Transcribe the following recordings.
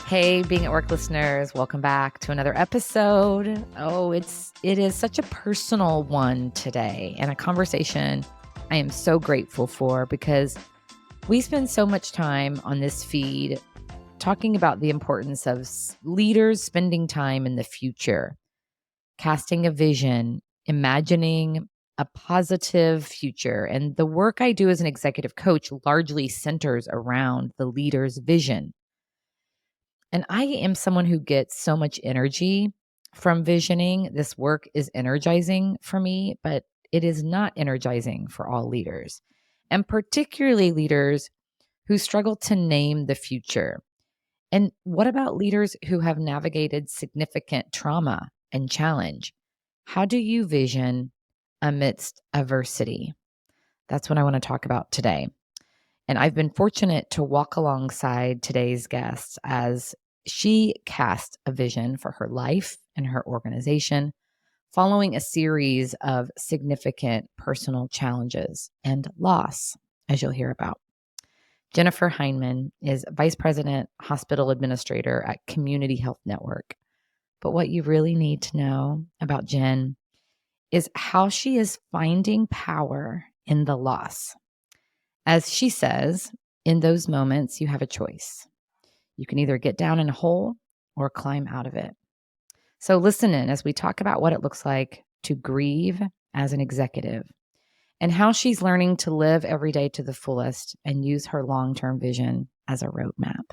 Hey, Being at Work listeners, welcome back to another episode. It is such a personal one today and a conversation I am so grateful for because we spend so much time on this feed talking about the importance of leaders spending time in the future, casting a vision, imagining a positive future. And the work I do as an executive coach largely centers around the leader's vision. And I am someone who gets so much energy from visioning. This work is energizing for me, but it is not energizing for all leaders, and particularly leaders who struggle to name the future. And what about leaders who have navigated significant trauma and challenge? How do you vision amidst adversity? That's what I want to talk about today. And I've been fortunate to walk alongside today's guest as she cast a vision for her life and her organization following a series of significant personal challenges and loss, as you'll hear about. Jennifer Hindman is Vice President, Hospital Administrator at Community Health Network. But what you really need to know about Jen is how she is finding power in the loss. As she says, in those moments, you have a choice. You can either get down in a hole or climb out of it. So listen in as we talk about what it looks like to grieve as an executive and how she's learning to live every day to the fullest and use her long-term vision as a roadmap.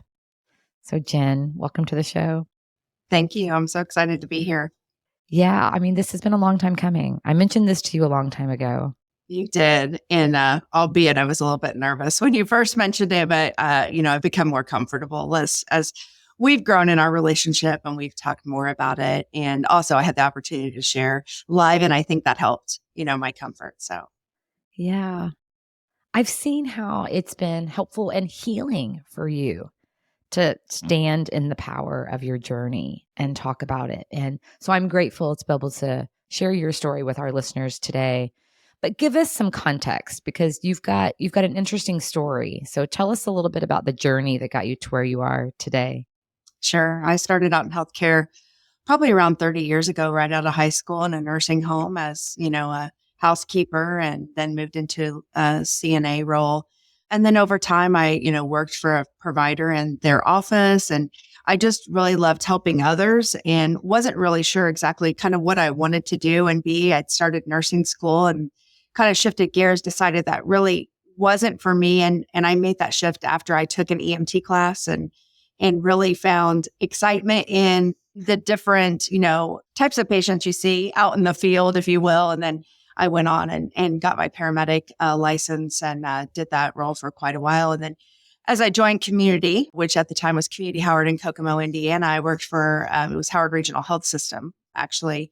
So Jen, welcome to the show. Thank you. I'm so excited to be here. Yeah, I mean, this has been a long time coming. I mentioned this to you a long time ago. You did. And albeit I was a little bit nervous when you first mentioned it, but, I've become more comfortable as we've grown in our relationship and we've talked more about it. And also I had the opportunity to share live. And I think that helped, my comfort. So, Yeah, I've seen how it's been helpful and healing for you to stand in the power of your journey and talk about it. And so I'm grateful to be able to share your story with our listeners today. But give us some context because you've got an interesting story. So tell us a little bit about the journey that got you to where you are today. sure. I started out in healthcare probably around 30 years ago, right out of high school in a nursing home as, a housekeeper, and then moved into a CNA role. And then over time, I, worked for a provider in their office, and I just really loved helping others and wasn't really sure exactly kind of what I wanted to do and be. I'd started nursing school and kind of shifted gears, decided that really wasn't for me. And I made that shift after I took an EMT class and really found excitement in the different, types of patients you see out in the field, if you will. And then I went on and got my paramedic license and did that role for quite a while. And then as I joined Community, which at the time was Community Howard in Kokomo, Indiana, I worked for, it was Howard Regional Health System, actually.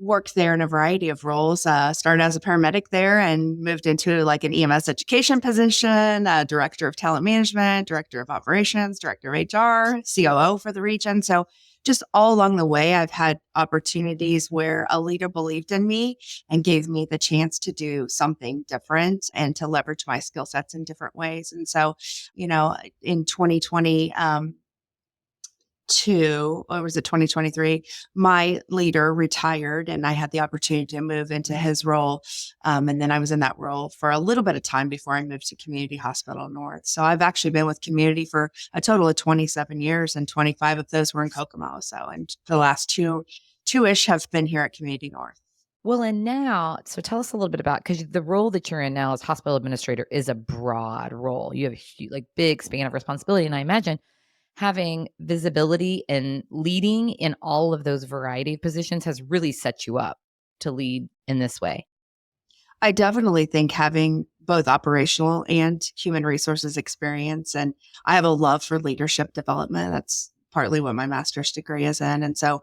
Worked there in a variety of roles, started as a paramedic there and moved into like an EMS education position, director of talent management, director of operations, director of HR, COO for the region. So just all along the way, I've had opportunities where a leader believed in me and gave me the chance to do something different and to leverage my skill sets in different ways. And so, in 2020, or was it 2023, my leader retired and I had the opportunity to move into his role. And then I was in that role for a little bit of time before I moved to Community Hospital North. So I've actually been with Community for a total of 27 years and 25 of those were in Kokomo. So, and the last two-ish have been here at Community North. Well, and now, so tell us a little bit about, because the role that you're in now as hospital administrator is a broad role. You have a huge, big span of responsibility. And I imagine having visibility and leading in all of those variety of positions has really set you up to lead in this way. I definitely think having both operational and human resources experience, and I have a love for leadership development. That's partly what my master's degree is in. And so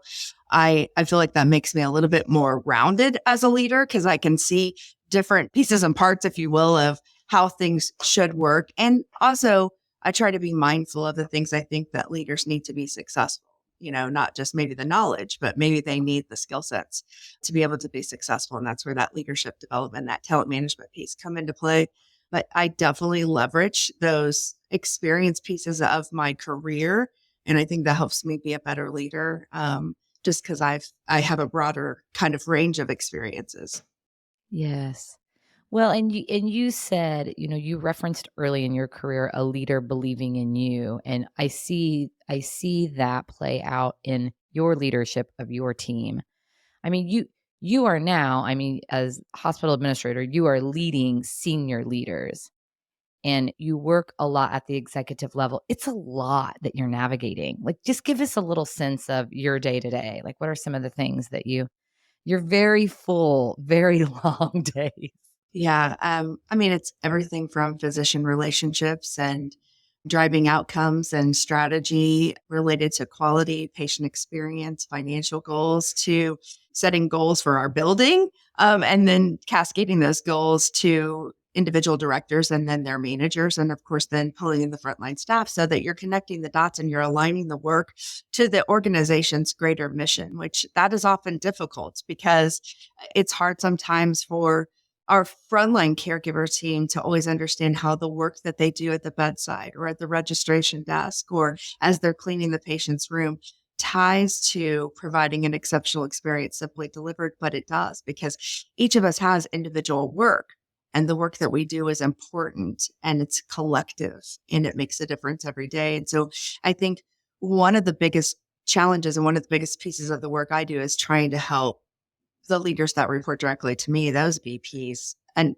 I feel like that makes me a little bit more rounded as a leader because I can see different pieces and parts, if you will, of how things should work. And also I try to be mindful of the things I think that leaders need to be successful. Not just maybe the knowledge, but maybe they need the skill sets to be able to be successful. And that's where that leadership development, that talent management piece come into play. But I definitely leverage those experience pieces of my career And I think that helps me be a better leader, just because I have a broader kind of range of experiences. Yes. Well, and you said, you referenced early in your career a leader believing in you, and I see that play out in your leadership of your team. I mean, you are now, I mean, as hospital administrator, you are leading senior leaders and you work a lot at the executive level. It's a lot that you're navigating. Like, just give us a little sense of your day to day. Like, what are some of the things that you're very full, very long days? Yeah. I mean, it's everything from physician relationships and driving outcomes and strategy related to quality, patient experience, financial goals, to setting goals for our building, and then cascading those goals to individual directors and then their managers. And of course, then pulling in the frontline staff so that you're connecting the dots and you're aligning the work to the organization's greater mission, which that is often difficult because it's hard sometimes for our frontline caregiver team to always understand how the work that they do at the bedside or at the registration desk or as they're cleaning the patient's room ties to providing an exceptional experience simply delivered, but it does because each of us has individual work and the work that we do is important and it's collective and it makes a difference every day. And so I think one of the biggest challenges and one of the biggest pieces of the work I do is trying to help the leaders that report directly to me, those VPs, and,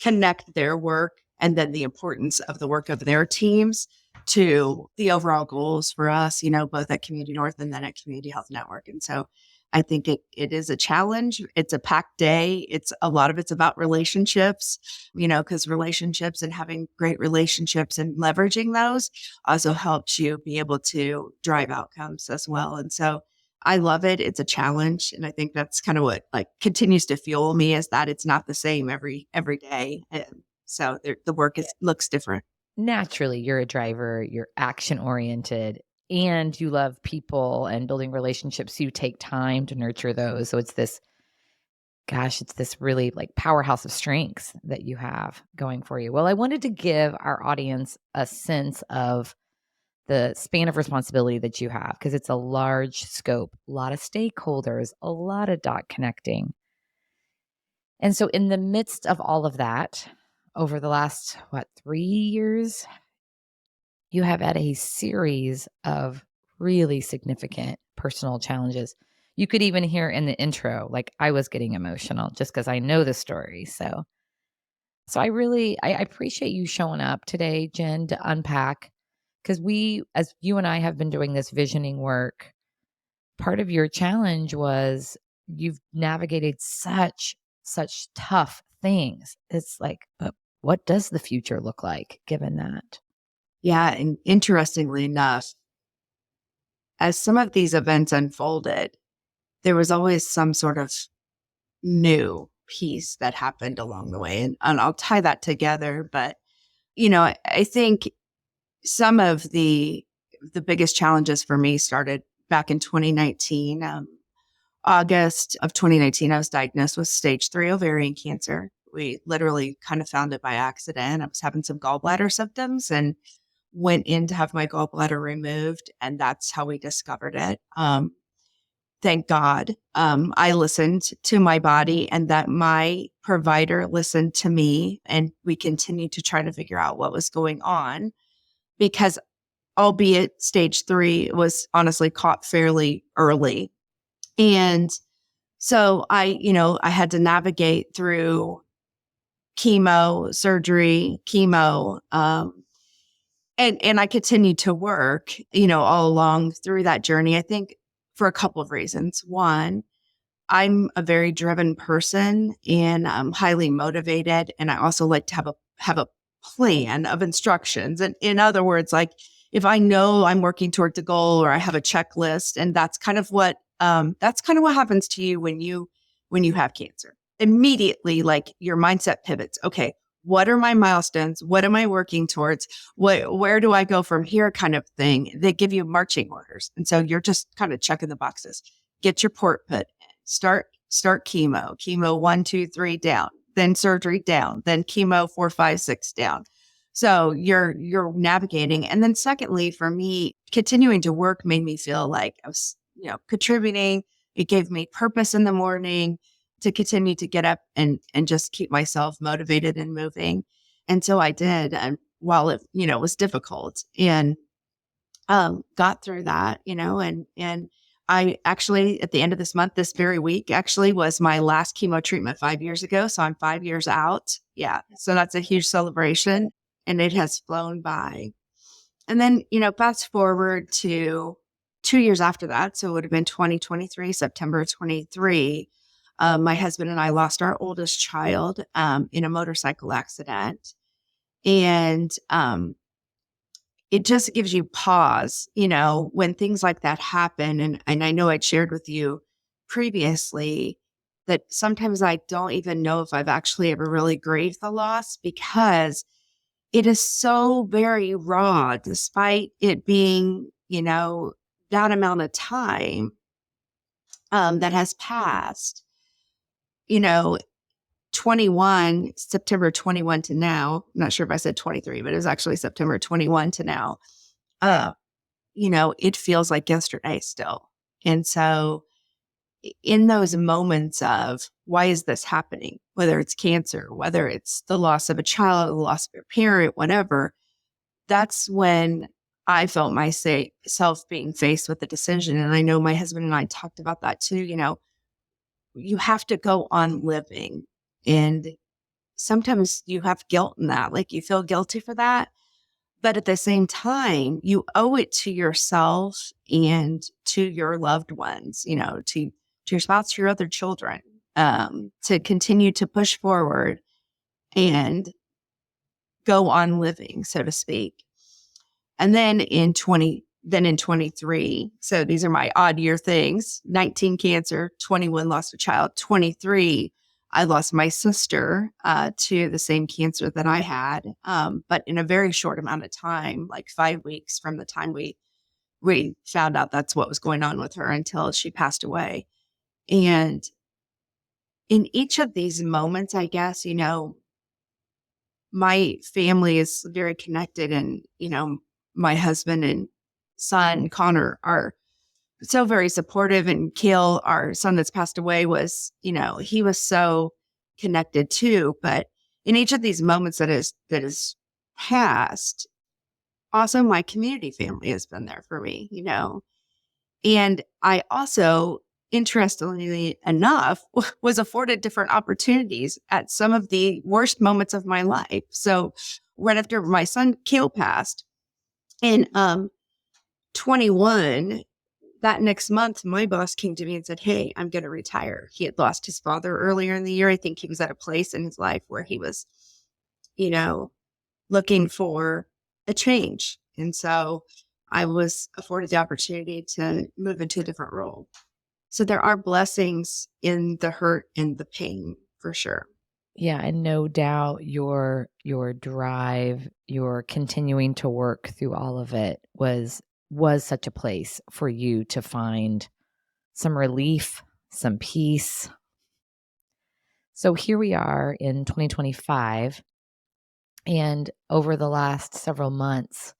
connect their work and then the importance of the work of their teams to the overall goals for us, both at Community North and then at Community Health Network. And so I think it is a challenge. It's a packed day. It's a lot of it's about relationships, because relationships and having great relationships and leveraging those also helps you be able to drive outcomes as well. And so I love it. It's a challenge. And I think that's kind of what continues to fuel me is that it's not the same every day. And so the work looks different. Naturally, you're a driver, you're action oriented, and you love people and building relationships. So you take time to nurture those. So it's this really like powerhouse of strengths that you have going for you. Well, I wanted to give our audience a sense of the span of responsibility that you have because it's a large scope, a lot of stakeholders, a lot of dot connecting. And so, in the midst of all of that, over the last, 3 years, you have had a series of really significant personal challenges. You could even hear in the intro, like I was getting emotional just because I know the story. So I appreciate you showing up today, Jen, to unpack because as you and I have been doing this visioning work, part of your challenge was you've navigated such tough things. It's like, but what does the future look like given that? Yeah. And interestingly enough, as some of these events unfolded, there was always some sort of new piece that happened along the way. And I'll tie that together. But, I think some of the biggest challenges for me started back in 2019. August of 2019, I was diagnosed with stage 3 ovarian cancer. We literally kind of found it by accident. I was having some gallbladder symptoms and went in to have my gallbladder removed. And that's how we discovered it. Thank God, I listened to my body and that my provider listened to me. And we continued to try to figure out what was going on because albeit stage 3 was honestly caught fairly early. And so I had to navigate through chemo, surgery, chemo, and I continued to work, all along through that journey. I think for a couple of reasons. One, I'm a very driven person and I'm highly motivated, and I also like to have a plan of instructions. And in other words, like if I know I'm working toward the goal or I have a checklist, and that's kind of what happens to you when you have cancer. Immediately, like your mindset pivots. Okay, what are my milestones? What am I working towards? Where do I go from here? Kind of thing. They give you marching orders, and so you're just kind of checking the boxes. Get your port put. Start chemo 1, 2, 3 down, then surgery down, then chemo 4, 5, 6 down. So you're navigating. And then secondly, for me, continuing to work made me feel like I was, contributing. It gave me purpose in the morning to continue to get up and just keep myself motivated and moving. And so I did. And while it, was difficult, and got through that, and I actually, at the end of this month, this very week, actually was my last chemo treatment 5 years ago. So I'm 5 years out. Yeah. So that's a huge celebration, and it has flown by. And then, fast forward to 2 years after that. So it would have been 2023, September 23. My husband and I lost our oldest child in a motorcycle accident. And it just gives you pause, when things like that happen. And I know I'd shared with you previously that sometimes I don't even know if I've actually ever really grieved the loss, because it is so very raw, despite it being, that amount of time that has passed, 21, September 21 to now. I'm not sure if I said 23, but it was actually September 21 to now. It feels like yesterday still. And so in those moments of why is this happening, whether it's cancer, whether it's the loss of a child, the loss of a parent, whatever, that's when I felt myself being faced with a decision. And I know my husband and I talked about that too. You have to go on living. And sometimes you have guilt in that, like you feel guilty for that. But at the same time, you owe it to yourself and to your loved ones, to your spouse, to your other children, to continue to push forward and go on living, so to speak. And then in 23, so these are my odd year things: 19 cancer, 21 lost a child, 23 I lost my sister to the same cancer that I had, but in a very short amount of time, like 5 weeks from the time we found out that's what was going on with her until she passed away. And in each of these moments, I guess, my family is very connected, and, my husband and son, Connor, are so very supportive. And Kale, our son that's passed away, was, he was so connected too. But in each of these moments that is passed, also my community family has been there for me, and I also, interestingly enough, was afforded different opportunities at some of the worst moments of my life. So right after my son Kale passed in 21, that next month, my boss came to me and said, "Hey, I'm going to retire." He had lost his father earlier in the year. I think he was at a place in his life where he was, looking for a change. And so I was afforded the opportunity to move into a different role. So there are blessings in the hurt and the pain, for sure. Yeah, and no doubt your drive, your continuing to work through all of it was such a place for you to find some relief, some peace. So here we are in 2025, and over the last several months,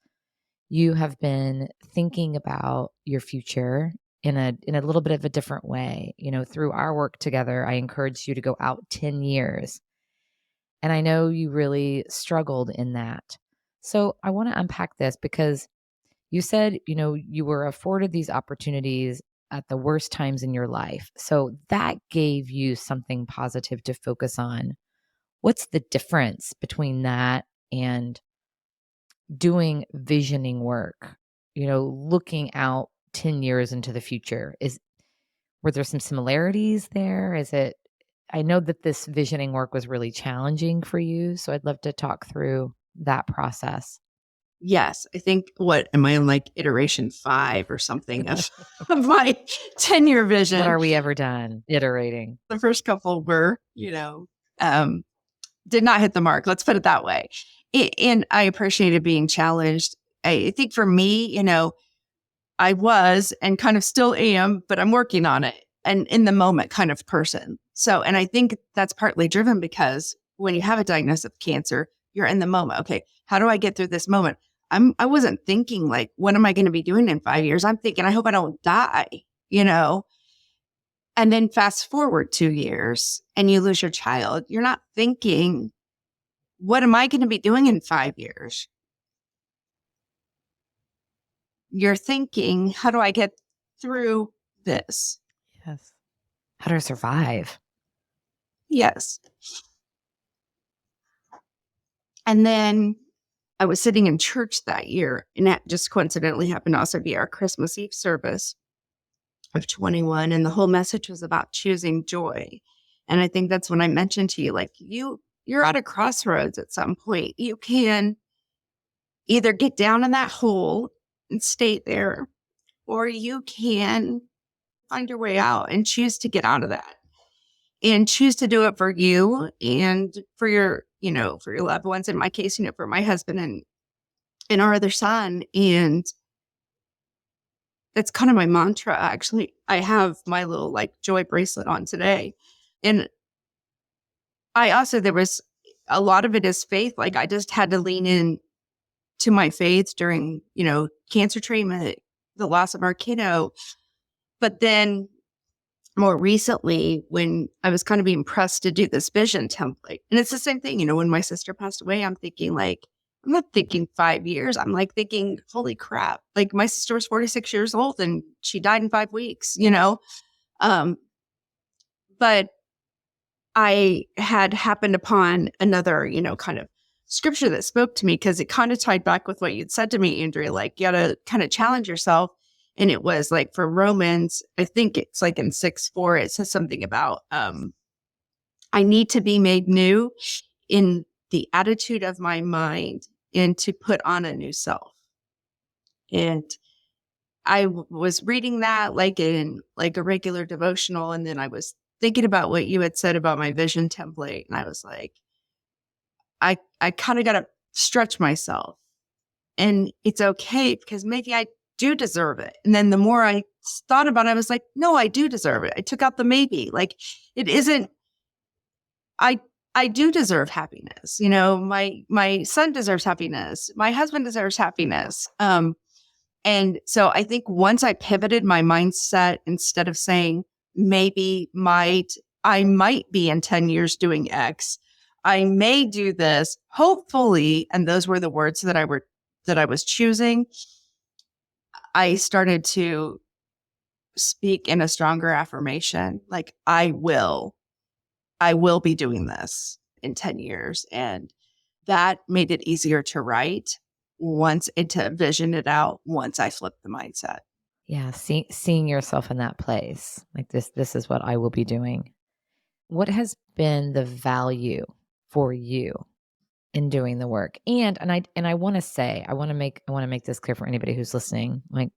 you have been thinking about your future in a little bit of a different way. Through our work together, I encouraged you to go out 10 years. And I know you really struggled in that. So I want to unpack this, because you said, you were afforded these opportunities at the worst times in your life. So that gave you something positive to focus on. What's the difference between that and doing visioning work, looking out 10 years into the future? Were there some similarities there? I know that this visioning work was really challenging for you, so I'd love to talk through that process. Yes, I think, what am I on, like iteration 5 or something of my 10-year vision? What are we ever done iterating? The first couple were, did not hit the mark. Let's put it that way. And I appreciated being challenged. I think for me, I was and kind of still am, but I'm working on it, and in the moment kind of person. So, and I think that's partly driven because when you have a diagnosis of cancer, you're in the moment. Okay, how do I get through this moment? I wasn't thinking like, what am I going to be doing in 5 years? I'm thinking, I hope I don't die, you know? And then fast forward 2 years and you lose your child. You're not thinking, what am I going to be doing in 5 years? You're thinking, how do I get through this? Yes. How do I survive? Yes. And then I was sitting in church that year, and that just coincidentally happened to also be our Christmas Eve service of 21. And the whole message was about choosing joy. And I think that's when I mentioned to you, like, you're at a crossroads at some point. You can either get down in that hole and stay there, or you can find your way out and choose to get out of that and choose to do it for you and for your, for your loved ones. In my case, for my husband and our other son. And that's kind of my mantra. Actually, I have my little like joy bracelet on today. And there was a lot of it is faith. Like I just had to lean in to my faith during, cancer treatment, the loss of our kiddo. But then more recently, when I was kind of being pressed to do this vision template, and it's the same thing, when my sister passed away, I'm thinking like, I'm not thinking 5 years. I'm like thinking, holy crap. Like my sister was 46 years old and she died in 5 weeks, But I had happened upon another, kind of scripture that spoke to me because it kind of tied back with what you'd said to me, Andrea, like you got to kind of challenge yourself. And it was like for Romans, I think it's like in 6:4, it says something about, I need to be made new in the attitude of my mind and to put on a new self. And I was reading that like in like a regular devotional. And then I was thinking about what you had said about my vision template. And I was like, I kind of got to stretch myself. And it's okay because maybe I do deserve it. And then the more I thought about it, I was like, no, I do deserve it. I took out the maybe. Like it isn't, I do deserve happiness. My son deserves happiness. My husband deserves happiness. And so I think once I pivoted my mindset, instead of saying I might be in 10 years doing X, I may do this, hopefully. And those were the words that I was choosing. I started to speak in a stronger affirmation. Like I will be doing this in 10 years. And that made it easier to write and to vision it out once I flipped the mindset. Yeah. Seeing yourself in that place, like this is what I will be doing. What has been the value for you in doing the work? And I want to say, I want to make this clear for anybody who's listening. Like,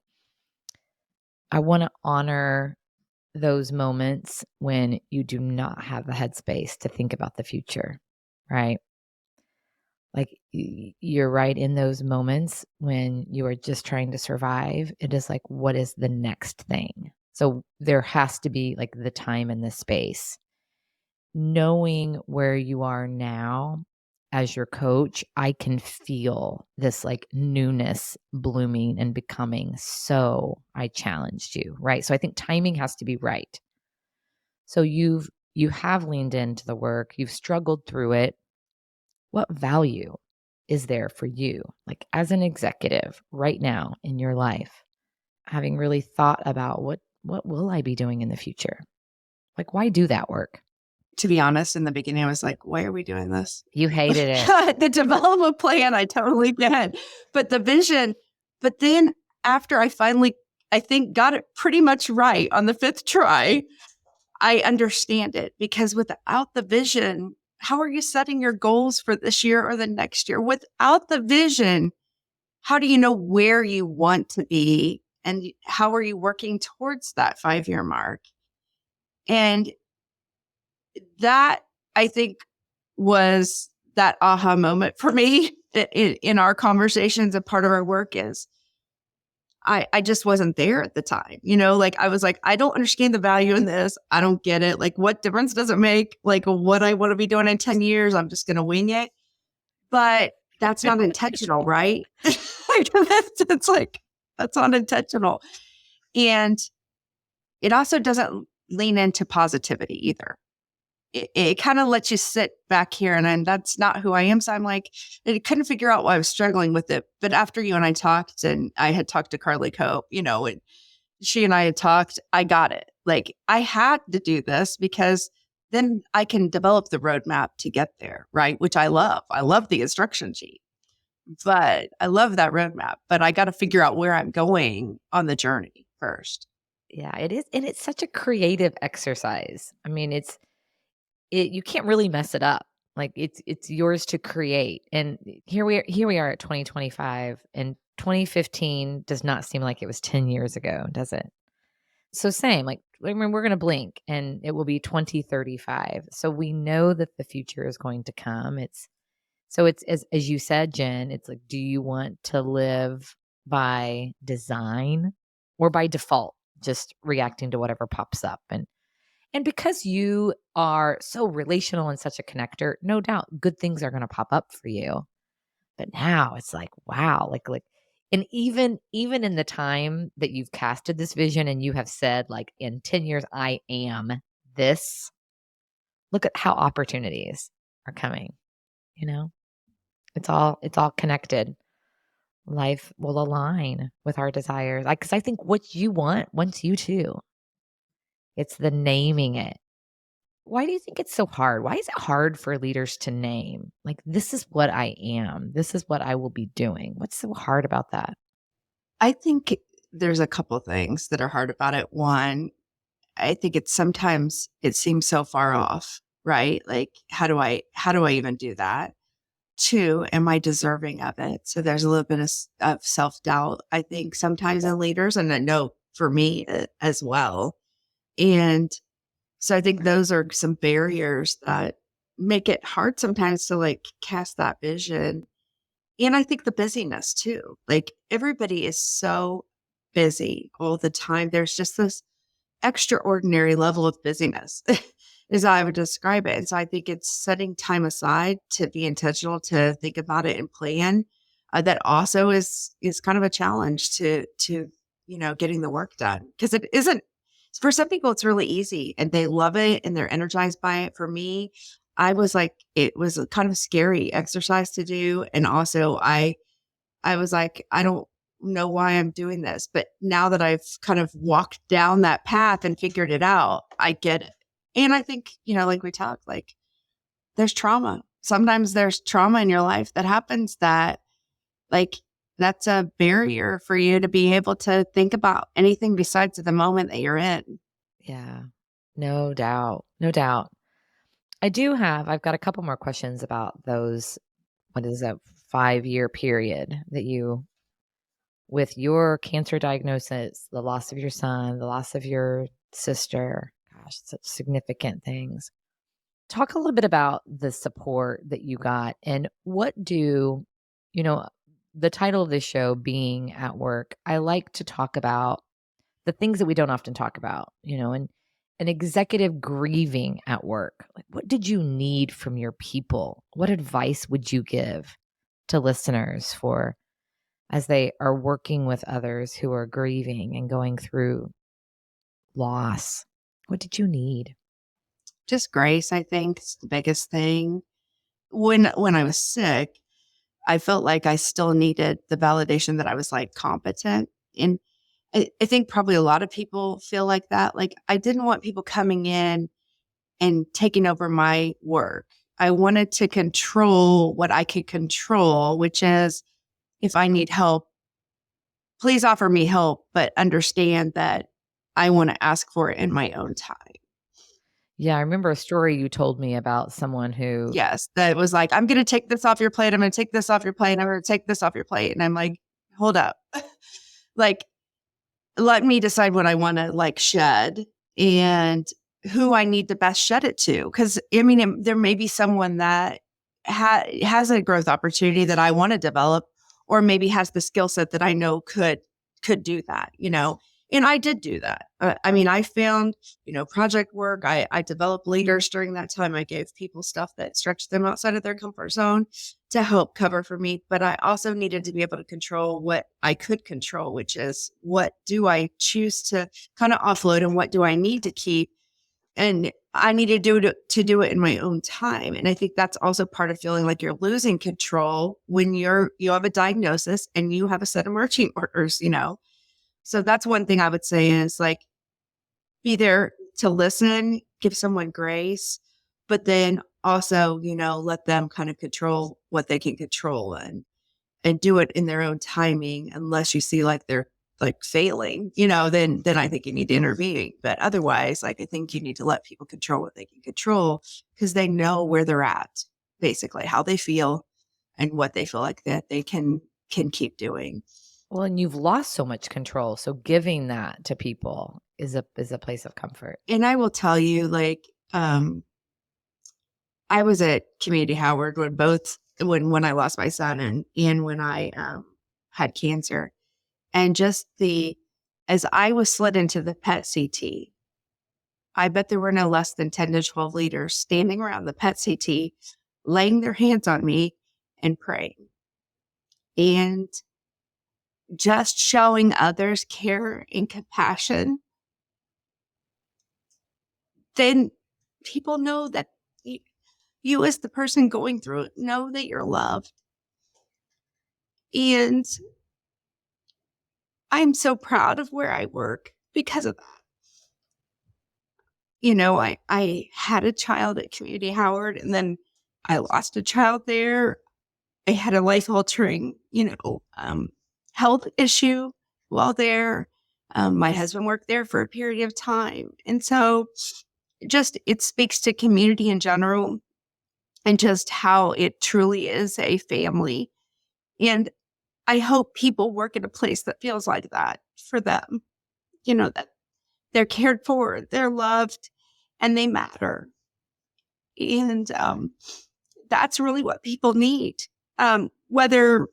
I want to honor those moments when you do not have the headspace to think about the future, right? Like you're right, in those moments when you are just trying to survive, it is like, what is the next thing? So there has to be like the time and the space. Knowing where you are now as your coach, I can feel this like newness blooming and becoming. So I challenged you, right? So I think timing has to be right. So you have leaned into the work, you've struggled through it. What value is there for you, like as an executive right now in your life, having really thought about what will I be doing in the future? Like, why do that work? To be honest, in the beginning, I was like, why are we doing this? You hated it. The development plan, I totally did. But the vision, but then after I finally, I think, got it pretty much right on the 5th try, I understand it. Because without the vision, how are you setting your goals for this year or the next year? Without the vision, how do you know where you want to be? And how are you working towards that 5-year mark? And that, I think, was that aha moment for me in our conversations. A part of our work is I just wasn't there at the time. Like I was like, I don't understand the value in this. I don't get it. Like, what difference does it make? Like, what I want to be doing in 10 years, I'm just going to wing it. But that's not intentional, right? It's like, that's unintentional. And it also doesn't lean into positivity either. It kind of lets you sit back here and that's not who I am. So I'm like, I couldn't figure out why I was struggling with it. But after you and I talked, and I had talked to Carly Cope, and she and I had talked, I got it. Like, I had to do this because then I can develop the roadmap to get there, right? Which I love. I love the instruction sheet, but I love that roadmap. But I got to figure out where I'm going on the journey first. Yeah, it is. And it's such a creative exercise. I mean, you can't really mess it up. Like it's yours to create. And here we are at 2025, and 2015 does not seem like it was 10 years ago, does it? So same, like, I mean, we're going to blink and it will be 2035. So we know that the future is going to come. It's as you said, Jen, it's like, do you want to live by design or by default, just reacting to whatever pops up? And because you are so relational and such a connector, no doubt good things are going to pop up for you. But now it's like, wow, like, and even in the time that you've casted this vision and you have said, like, in 10 years, I am this, look at how opportunities are coming, it's all connected. Life will align with our desires. Because I think what you want wants you too. It's the naming it. Why do you think it's so hard? Why is it hard for leaders to name? Like, this is what I am. This is what I will be doing. What's so hard about that? I think there's a couple things that are hard about it. One, I think sometimes it seems so far off, right? Like, how do I even do that? Two, am I deserving of it? So there's a little bit of self-doubt, I think, sometimes in leaders, and I know for me as well. And so I think those are some barriers that make it hard sometimes to, like, cast that vision. And I think the busyness too. Like, everybody is so busy all the time. There's just this extraordinary level of busyness is how I would describe it. And so I think it's setting time aside to be intentional, to think about it and plan. That also is kind of a challenge to getting the work done, because it isn't. For some people, it's really easy and they love it and they're energized by it. For me, I was like, it was a kind of scary exercise to do. And also I was like, I don't know why I'm doing this. But now that I've kind of walked down that path and figured it out, I get it. And I think, like we talked, like, there's trauma. Sometimes there's trauma in your life that happens that, like, that's a barrier for you to be able to think about anything besides the moment that you're in. Yeah, no doubt. No doubt. I've got a couple more questions about those. What is that 5-year period that with your cancer diagnosis, the loss of your son, the loss of your sister, gosh, such significant things. Talk a little bit about the support that you got, and the title of this show being At Work. I like to talk about the things that we don't often talk about, and an executive grieving at work. Like, what did you need from your people? What advice would you give to listeners as they are working with others who are grieving and going through loss? What did you need? Just grace, I think, is the biggest thing. When I was sick, I felt like I still needed the validation that I was, like, competent. And I think probably a lot of people feel like that. Like, I didn't want people coming in and taking over my work. I wanted to control what I could control, which is, if I need help, please offer me help, but understand that I want to ask for it in my own time. Yeah, I remember a story you told me about someone who. Yes, that was like, I'm going to take this off your plate. I'm going to take this off your plate. I'm going to take this off your plate. And I'm like, hold up. Like, let me decide what I want to, like, shed and who I need to best shed it to. Because, I mean, there may be someone that has a growth opportunity that I want to develop, or maybe has the skill set that I know could do that, And I did do that. I mean, I found, project work. I developed leaders during that time. I gave people stuff that stretched them outside of their comfort zone to help cover for me. But I also needed to be able to control what I could control, which is what do I choose to kind of offload and what do I need to keep. And I needed to do it in my own time. And I think that's also part of feeling like you're losing control when you have a diagnosis and you have a set of marching orders. So that's one thing I would say is like, be there to listen, give someone grace, but then also, let them kind of control what they can control and do it in their own timing, unless you see like they're like failing, then I think you need to intervene. But otherwise, like, I think you need to let people control what they can control because they know where they're at, basically how they feel and what they feel like that they can keep doing. Well, and you've lost so much control. So giving that to people is a place of comfort. And I will tell you, like, I was at Community Howard when I lost my son and when I had cancer. And just as I was slid into the PET CT, I bet there were no less than 10 to 12 leaders standing around the PET CT, laying their hands on me and praying. And just showing others care and compassion, then people know that you as the person going through it know that you're loved. And I'm so proud of where I work because of that. I had a child at Community Howard and then I lost a child there. I had a life-altering, health issue while there. My husband worked there for a period of time. And so just it speaks to community in general and just how it truly is a family. And I hope people work in a place that feels like that for them, that they're cared for, they're loved, and they matter. And that's really what people need. Whether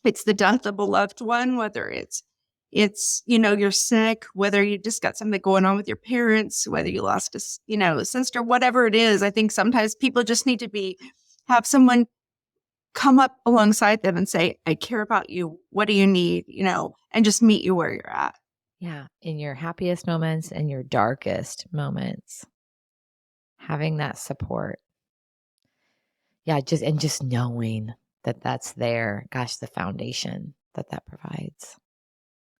it's the death of a loved one, whether it's you're sick, whether you just got something going on with your parents, whether you lost a sister, whatever it is. I think sometimes people just need to have someone come up alongside them and say, I care about you. What do you need? And just meet you where you're at. Yeah. In your happiest moments and your darkest moments, having that support. Yeah. Just knowing that that's there. Gosh, the foundation that provides.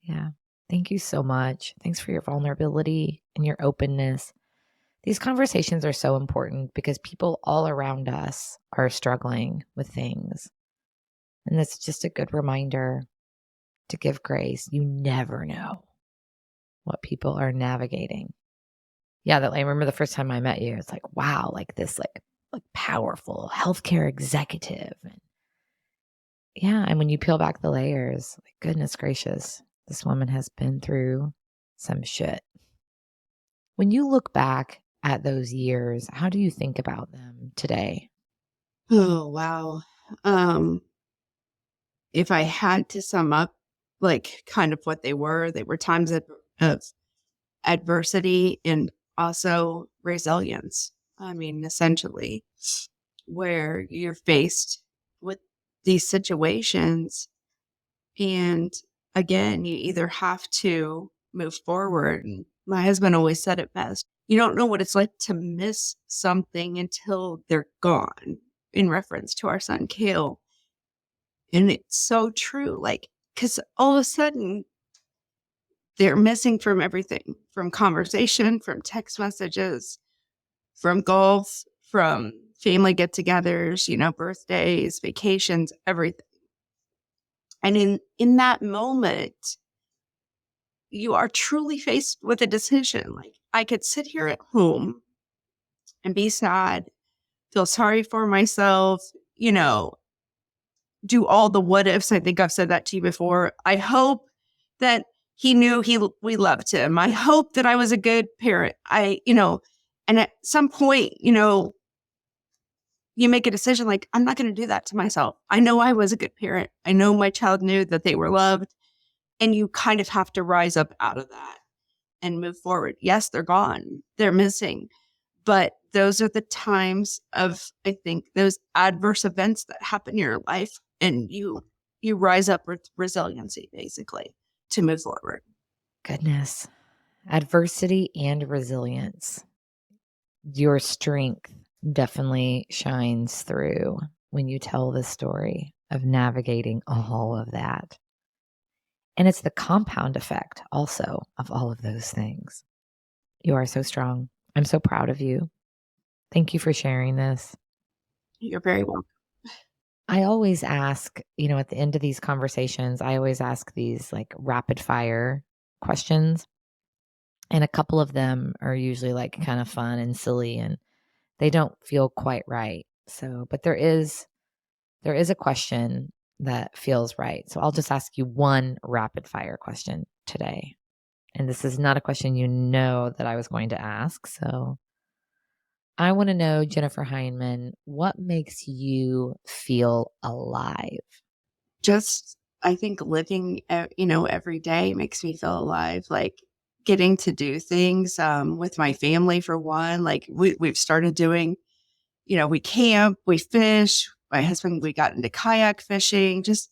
Yeah. Thank you so much. Thanks for your vulnerability and your openness. These conversations are so important because people all around us are struggling with things. And it's just a good reminder to give grace. You never know what people are navigating. Yeah, I remember the first time I met you, it's like, wow, like this like powerful healthcare executive. And yeah, and when you peel back the layers, like, goodness gracious, this woman has been through some shit. When you look back at those years, how do you think about them today? Oh, wow. If I had to sum up like kind of what they were times of adversity and also resilience. I mean, essentially, where you're faced with these situations. And again, you either have to move forward. And my husband always said it best. You don't know what it's like to miss something until they're gone, in reference to our son, Kale. And it's so true. Like, because all of a sudden, they're missing from everything, from conversation, from text messages, from golf, from family get-togethers, birthdays, vacations, everything. And in that moment, you are truly faced with a decision. Like, I could sit here at home and be sad, feel sorry for myself, do all the what ifs. I think I've said that to you before. I hope that he knew we loved him. I hope that I was a good parent. And at some point, you make a decision like, I'm not going to do that to myself. I know I was a good parent. I know my child knew that they were loved. And you kind of have to rise up out of that and move forward. Yes, they're gone. They're missing. But those are the times of, I think, those adverse events that happen in your life, and you rise up with resiliency, basically, to move forward. Goodness. Adversity and resilience. Your strength definitely shines through when you tell the story of navigating all of that. And it's the compound effect also of all of those things. You are so strong. I'm so proud of you. Thank you for sharing this. You're very welcome. I always ask, at the end of these conversations, I always ask these like rapid fire questions. And a couple of them are usually like kind of fun and silly, and they don't feel quite right. So, but there is a question that feels right. So I'll just ask you one rapid fire question today. And this is not a question that I was going to ask. So I want to know, Jennifer Hindman, what makes you feel alive? Just, I think living, every day makes me feel alive. Like getting to do things with my family, for one. Like we've started doing, we camp, we fish. My husband, we got into kayak fishing, just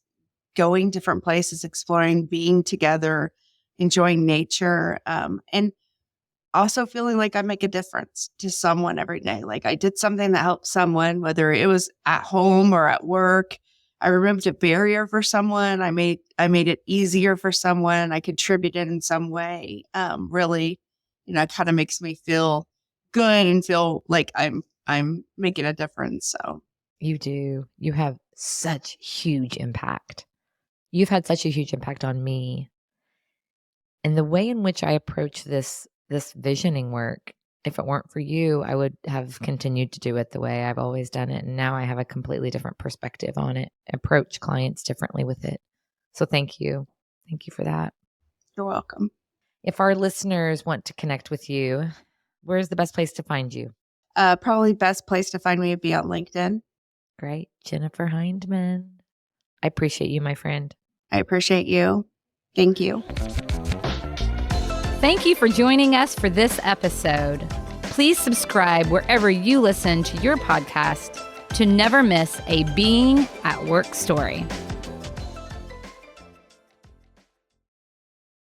going different places, exploring, being together, enjoying nature, and also feeling like I make a difference to someone every day. Like I did something that helped someone, whether it was at home or at work. I removed a barrier for someone. I made it easier for someone. I contributed in some way. Really, it kind of makes me feel good and feel like I'm making a difference. So You do. You have such huge impact. You've had such a huge impact on me. And the way in which I approach this visioning work, if it weren't for you, I would have continued to do it the way I've always done it. And now I have a completely different perspective on it, approach clients differently with it. So thank you. Thank you for that. you're welcome. If our listeners want to connect with you, where's the best place to find you? Probably best place to find me would be on LinkedIn. Great. Jennifer Hindman. I appreciate you, my friend. I appreciate you. Thank you. Thank you for joining us for this episode. Please subscribe wherever you listen to your podcast to never miss a Being at Work story.